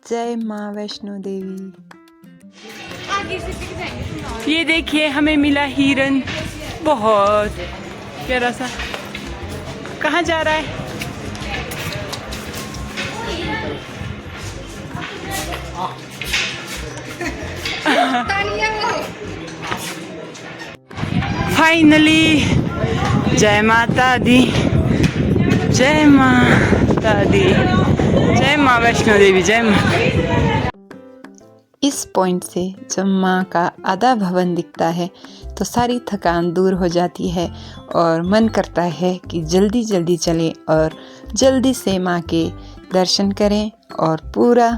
जय माँ वैष्णो देवी। ये देखिए हमें मिला हिरन, बहुत प्यारा सा। कहाँ जा रहा है? फाइनली जय माता दी, जय माता दी, जय माँ वैष्णो देवी, जय माँ। इस पॉइंट से जब माँ का आधा भवन दिखता है तो सारी थकान दूर हो जाती है और मन करता है कि जल्दी जल्दी चलें और जल्दी से माँ के दर्शन करें और पूरा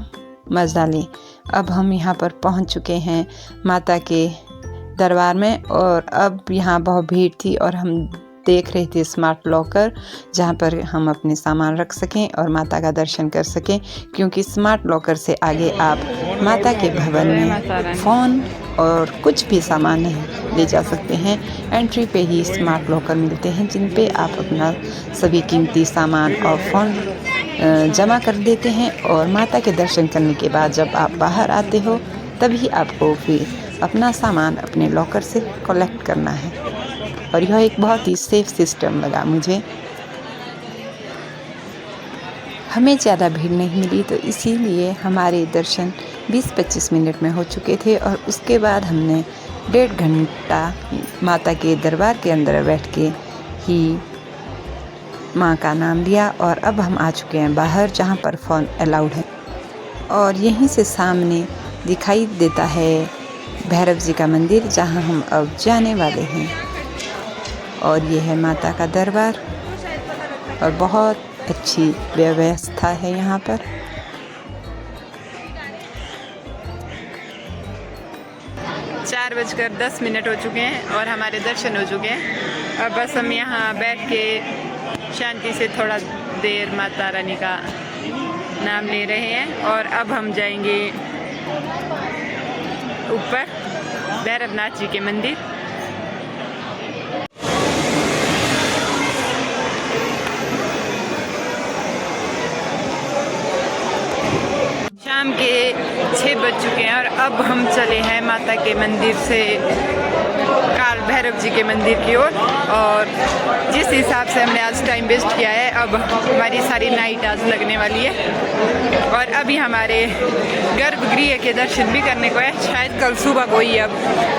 मज़ा लें। अब हम यहाँ पर पहुँच चुके हैं माता के दरबार में और अब यहाँ बहुत भीड़ थी और हम देख रहे थे स्मार्ट लॉकर, जहाँ पर हम अपने सामान रख सकें और माता का दर्शन कर सकें, क्योंकि स्मार्ट लॉकर से आगे आप माता के भवन में फ़ोन और कुछ भी सामान नहीं ले जा सकते हैं। एंट्री पे ही स्मार्ट लॉकर मिलते हैं जिन पे आप अपना सभी कीमती सामान और फ़ोन जमा कर देते हैं और माता के दर्शन करने के बाद जब आप बाहर आते हो तभी आपको फिर अपना सामान अपने लॉकर से कलेक्ट करना है। और यह एक बहुत ही सेफ सिस्टम लगा मुझे। हमें ज़्यादा भीड़ नहीं मिली तो इसीलिए हमारे दर्शन 20-25 मिनट में हो चुके थे और उसके बाद हमने 1.5 घंटा माता के दरबार के अंदर बैठ के ही माँ का नाम लिया। और अब हम आ चुके हैं बाहर, जहाँ पर फ़ोन अलाउड है। और यहीं से सामने दिखाई देता है भैरव जी का मंदिर, जहाँ हम अब जाने वाले हैं। और ये है माता का दरबार और बहुत अच्छी व्यवस्था है यहाँ पर। चार 4:10 हो चुके हैं और हमारे दर्शन हो चुके हैं। अब बस हम यहाँ बैठ के शांति से थोड़ा देर माता रानी का नाम ले रहे हैं। और अब हम जाएंगे ऊपर भैरवनाथ जी के मंदिर। शाम के 6 बज चुके हैं और अब हम चले हैं माता के मंदिर से काल भैरव जी के मंदिर की ओर। और जिस हिसाब से हमने आज टाइम वेस्ट किया है, अब हमारी सारी नाइट आज लगने वाली है। और अभी हमारे गर्भगृह के दर्शन भी करने को है। शायद कल सुबह को ही अब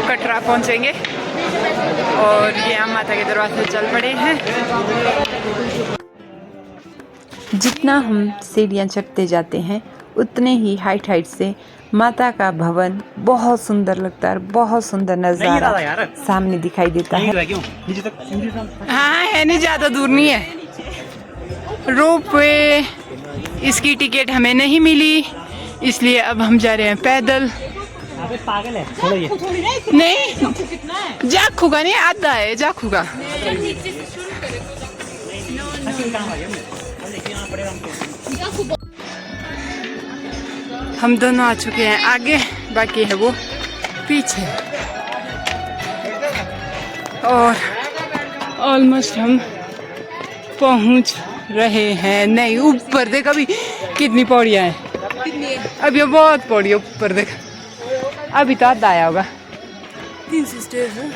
कटरा पहुंचेंगे। और ये हम माता के दरबार से चल पड़े हैं। जितना हम सीढ़ियाँ चढ़ते जाते हैं उतने ही हाइट से माता का भवन बहुत सुंदर लगता है। बहुत सुंदर नज़ारा सामने दिखाई देता है। हाँ है, नहीं ज़्यादा दूर नहीं है। रोप वे इसकी टिकट हमें नहीं मिली, इसलिए अब हम जा रहे हैं पैदल। पागल है नहीं जाखू का नहीं आता है, जाखू का। हम दोनों आ चुके हैं आगे, बाकी है वो पीछे। और ऑलमोस्ट हम पहुंच रहे हैं। नहीं, ऊपर देख अभी कितनी पौड़ियाँ हैं। अब ये बहुत पौड़ी है ऊपर देख, अभी तो आधा आया होगा। 300 स्टेज है।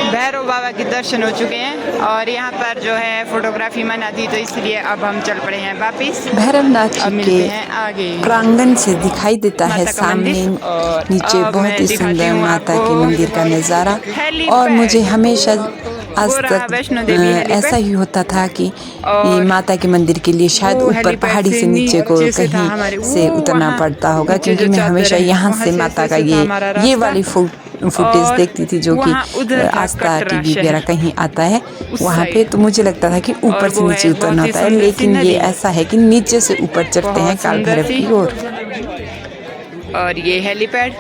भैरव बाबा के दर्शन हो चुके हैं और यहाँ पर जो है फोटोग्राफी मना थी, तो इसलिए अब हम चल पड़े हैं वापिस। भैरवनाथ जी के आगे प्रांगण से दिखाई देता है सामने नीचे बहुत ही सुंदर माता के मंदिर का नज़ारा। और मुझे हमेशा आज तक ऐसा ही होता था कि ये माता के मंदिर के लिए शायद ऊपर पहाड़ी से नीचे को कहीं से उतरना पड़ता होगा, क्योंकि मैं हमेशा यहाँ से माता का ये वाली फुटेज देखती थी जो कि आस्था टीवी वगैरह कहीं आता है वहाँ पे। तो मुझे लगता था कि ऊपर से नीचे उतरना होता है, लेकिन ये ऐसा है कि नीचे से ऊपर चढ़ते हैं काल भैरव की ओर। और ये हेलीपैड।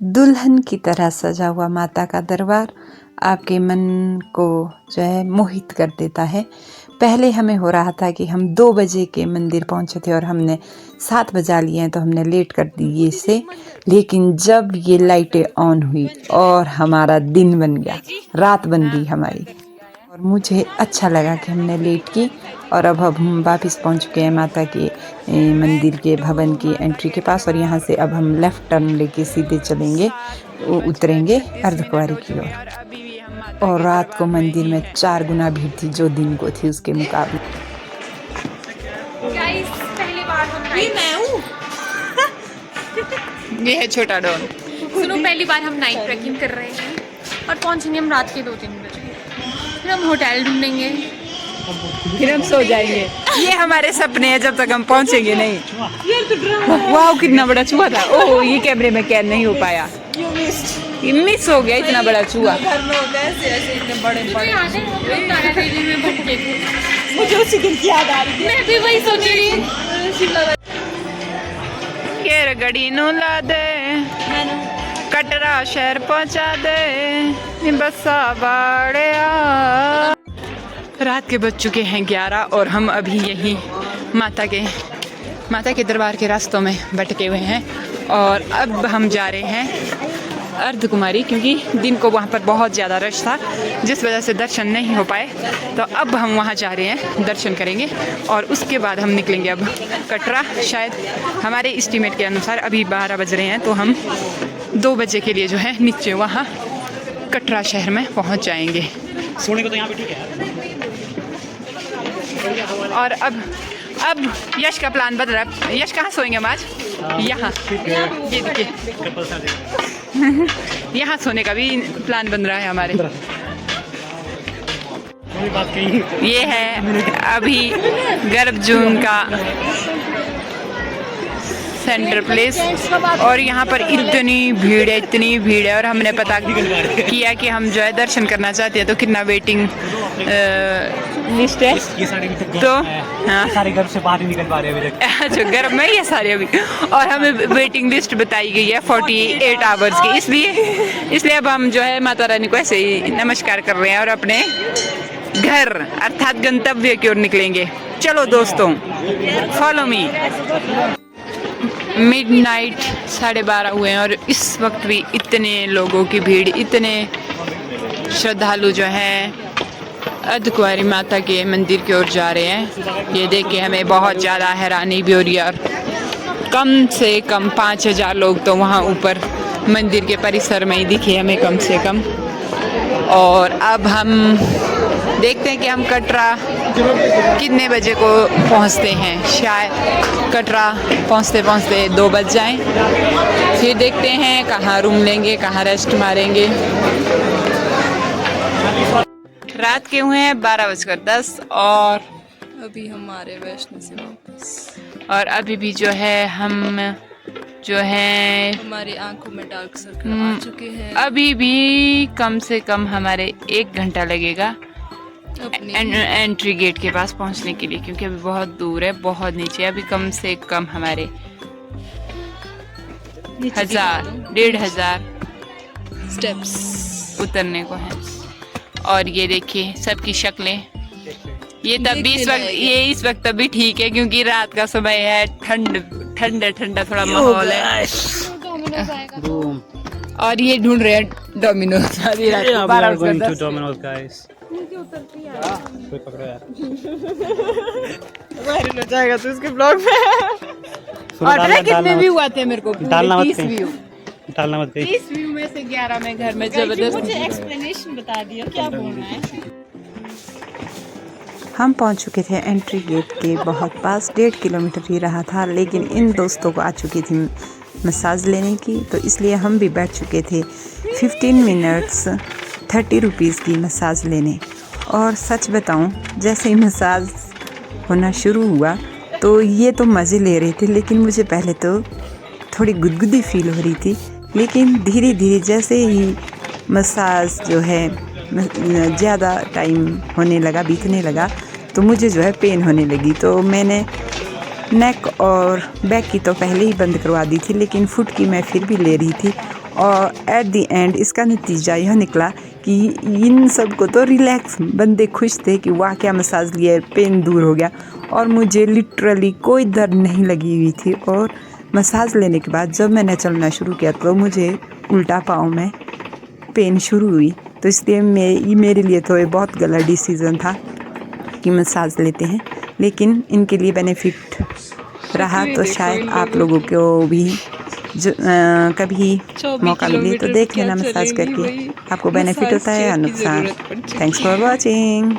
दुल्हन की तरह सजा हुआ माता का दरबार आपके मन को जो है मोहित कर देता है। पहले हमें हो रहा था कि हम 2 बजे के मंदिर पहुंचे थे और हमने 7 बजा लिए हैं, तो हमने लेट कर दिए इसे। लेकिन जब ये लाइटें ऑन हुई और हमारा दिन बन गया, रात बन गई हमारी। और मुझे अच्छा लगा कि हमने लेट की और अब हम वापस पहुंच चुके हैं माता के मंदिर के भवन की एंट्री के पास। और यहाँ से अब हम लेफ़्ट टर्न लेके सीधे चलेंगे, उतरेंगे अर्धकुंवारी की ओर। और रात को मंदिर में 4 गुना भीड़ थी जो दिन को थी उसके मुकाबले। पहली बार हम ये है छोटा डॉन। सुनो, पहली बार हम नाइट ट्रैकिंग कर रहे हैं और पहुंचेंगे हम रात के 2-3 बजे। फिर हम होटल ढूंढेंगे, फिर हम सो जाएंगे। ये हमारे सपने हैं जब तक हम पहुंचेंगे नहीं। वाह कितना बड़ा चूहा था। ओह ये कैमरे में कैद नहीं हो पाया, ये मिस हो गया इतना बड़ा चूहा। मुझे याद है हम लोग तारा देवी में भटके थे। मुझे उसी दिन की याद आ रही है। मैं भी वही सोच रही हूँ। केर गड़ी नू ला दे, कटरा शहर पहुंचा दे, बसा बाड़िया। रात के बज चुके हैं 11 और हम अभी यही माता के दरबार के रास्तों में भटके हुए हैं। और अब हम जा रहे हैं अर्धकुंवारी, क्योंकि दिन को वहाँ पर बहुत ज़्यादा रश था जिस वजह से दर्शन नहीं हो पाए। तो अब हम वहाँ जा रहे हैं, दर्शन करेंगे और उसके बाद हम निकलेंगे अब कटरा। शायद हमारे एस्टीमेट के अनुसार अभी 12 बज रहे हैं, तो हम 2 बजे के लिए जो है नीचे वहाँ कटरा शहर में पहुँच जाएंगे। सोने को तो यहाँ पे ठीक है। और अब यश का प्लान बदल रहा है। यश कहाँ सोएंगे हम आज? यहाँ, ये देखिए यहाँ सोने का भी प्लान बन रहा है हमारे। ये है अभी गर्भ जून का सेंटर प्लेस और यहाँ पर इतनी भीड़ है और हमने पता किया कि हम जो है दर्शन करना चाहते हैं तो कितना वेटिंग लिस्ट है। तो हाँ सारे घर से बाहर ही निकल पा रहे हैं अभी तक। अच्छा गर्म में ये सारे अभी, और हमें वेटिंग लिस्ट बताई गई है 48 आवर्स की। इसलिए अब हम जो है माता रानी को ऐसे ही नमस्कार कर रहे हैं और अपने घर अर्थात गंतव्य की ओर निकलेंगे। चलो दोस्तों, फॉलो मी। मिडनाइट 12:30 हुए हैं और इस वक्त भी इतने लोगों की भीड़, इतने श्रद्धालु जो हैं अर्धकुंवारी माता के मंदिर की ओर जा रहे हैं। ये देख के हमें बहुत ज़्यादा हैरानी भी हो रही है। और कम से कम 5000 लोग तो वहाँ ऊपर मंदिर के परिसर में ही दिखे हमें कम से कम। और अब हम देखते हैं कि हम कटरा कितने बजे को पहुंचते हैं। शायद कटरा पहुंचते 2 बज जाएं। फिर देखते हैं कहाँ रूम लेंगे, कहाँ रेस्ट मारेंगे। रात के हुए हैं 12:10 और अभी हमारे वैष्णो से वापस। और अभी भी जो है हम जो है हमारी आंखों में डार्क सर्कल आ चुके हैं। अभी भी कम से कम हमारे 1 घंटा लगेगा एंट्री गेट के पास पहुंचने के लिए, क्योंकि अभी बहुत दूर है, बहुत नीचे। अभी कम से कम हमारे 1000-1500 स्टेप्स उतरने को हैं। और ये देखिए सबकी शक्लें। ये तब भी इस वक्त तब भी ठीक है क्योंकि रात का समय है, ठंडा थोड़ा माहौल है। और ये ढूंढ रहे हैं डोमिनोज। जाएगा तो उसके ब्लॉग में। और पता कितने व्यू आते हैं मेरे को? 30 व्यू। 30 व्यू में से 11 में घर में जबरदस्त। मुझे एक्सप्लेनेशन बता दिया क्या बोलना है। हम पहुंच चुके थे एंट्री गेट के बहुत पास। 1.5 किलोमीटर ही रहा था, लेकिन इन दोस्तों को आ चुकी थी मसाज लेने की, तो इसलिए हम भी बैठ चुके थे 15 मिनट्स 30 रुपीज़ की मसाज लेने। और सच बताऊं, जैसे ही मसाज होना शुरू हुआ तो ये तो मज़े ले रहे थे, लेकिन मुझे पहले तो थोड़ी गुदगुदी फील हो रही थी। लेकिन धीरे धीरे जैसे ही मसाज जो है ज़्यादा टाइम होने लगा, बीतने लगा, तो मुझे जो है पेन होने लगी। तो मैंने नेक और बैक की तो पहले ही बंद करवा दी थी, लेकिन फुट की मैं फिर भी ले रही थी। और एट दी एंड इसका नतीजा यह निकला कि इन सब को तो रिलैक्स, बंदे खुश थे कि वाह क्या मसाज लिया, पेन दूर हो गया। और मुझे लिटरली कोई दर्द नहीं लगी हुई थी। और मसाज लेने के बाद जब मैंने चलना शुरू किया तो मुझे उल्टा पाँव में पेन शुरू हुई। तो इसलिए मेरे लिए तो ये बहुत गलत डिसीज़न था कि मसाज लेते हैं, लेकिन इनके लिए बेनिफिट रहा तो शायद आप लोगों को भी जो कभी मौका मिले तो देख लेना मसाज करके, आपको बेनिफिट होता है या नुकसान। Thanks for watching.